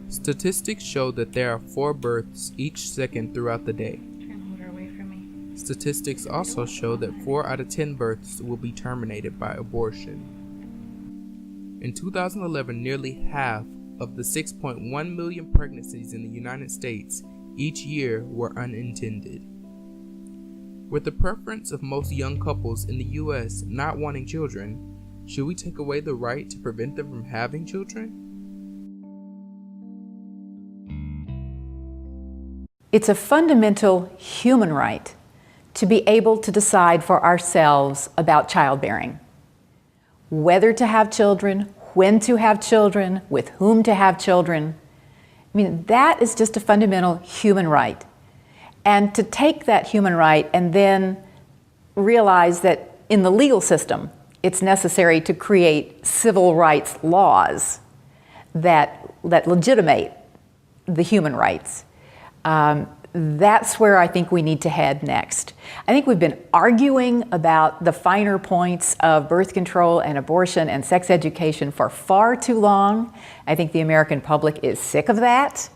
Statistics show that there are 4 births each second throughout the day. Try and hold her away from me. Statistics also show that 4 out of 10 births will be terminated by abortion. In 2011, nearly half of the 6.1 million pregnancies in the United States each year were unintended. With the preference of most young couples in the U.S. not wanting children, should we take away the right to prevent them from having children? It's a fundamental human right to be able to decide for ourselves about childbearing. Whether to have children, when to have children, with whom to have children. I mean, that is just a fundamental human right. And to take that human right and then realize that in the legal system, it's necessary to create civil rights laws that legitimate the human rights. That's where I think we need to head next. I think we've been arguing about the finer points of birth control and abortion and sex education for far too long. I think the American public is sick of that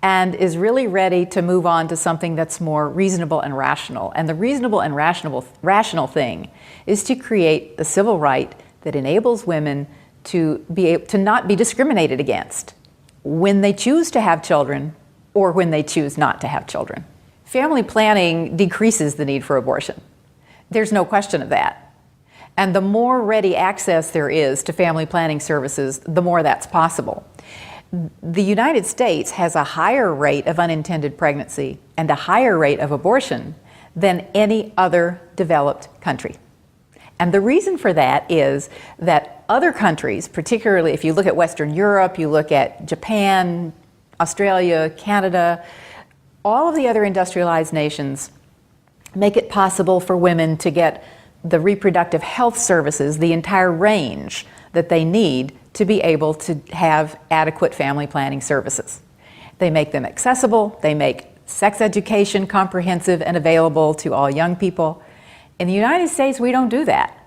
and is really ready to move on to something that's more reasonable and rational. And the reasonable and rational thing is to create a civil right that enables women to not be discriminated against when they choose to have children or when they choose not to have children. Family planning decreases the need for abortion. There's no question of that. And the more ready access there is to family planning services, the more that's possible. The United States has a higher rate of unintended pregnancy and a higher rate of abortion than any other developed country. And the reason for that is that other countries, particularly if you look at Western Europe, you look at Japan, Australia, Canada, all of the other industrialized nations make it possible for women to get the reproductive health services, the entire range that they need to be able to have adequate family planning services. They make them accessible, they make sex education comprehensive and available to all young people. In the United States, we don't do that.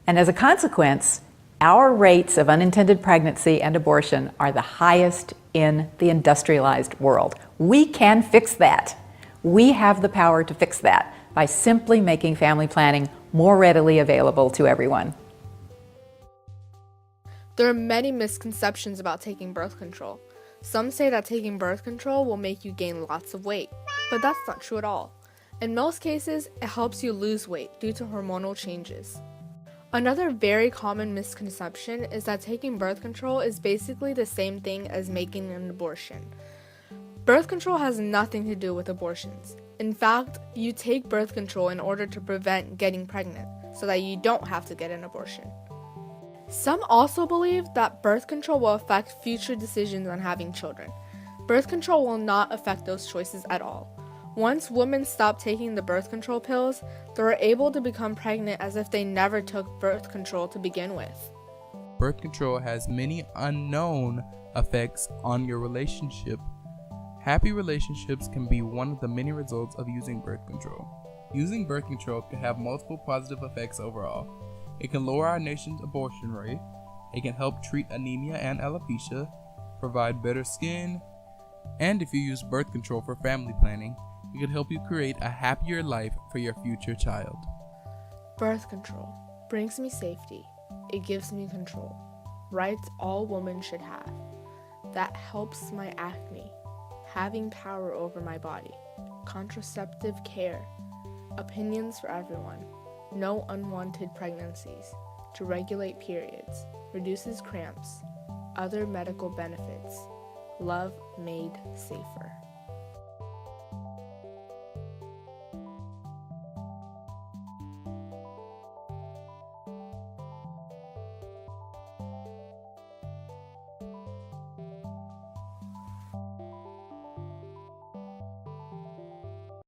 And as a consequence, our rates of unintended pregnancy and abortion are the highest in the industrialized world. We can fix that. We have the power to fix that by simply making family planning more readily available to everyone. There are many misconceptions about taking birth control. Some say that taking birth control will make you gain lots of weight, but that's not true at all. In most cases, it helps you lose weight due to hormonal changes. Another very common misconception is that taking birth control is basically the same thing as making an abortion. Birth control has nothing to do with abortions. In fact, you take birth control in order to prevent getting pregnant, so that you don't have to get an abortion. Some also believe that birth control will affect future decisions on having children. Birth control will not affect those choices at all. Once women stop taking the birth control pills, they are able to become pregnant as if they never took birth control to begin with. Birth control has many unknown effects on your relationship. Happy relationships can be one of the many results of using birth control. Using birth control can have multiple positive effects overall. It can lower our nation's abortion rate. It can help treat anemia and alopecia, provide better skin, and if you use birth control for family planning, it can help you create a happier life for your future child. Birth control brings me safety. It gives me control. Rights all women should have. That helps my acne. Having power over my body. Contraceptive care. Opinions for everyone. No unwanted pregnancies. To regulate periods. Reduces cramps. Other medical benefits. Love made safer.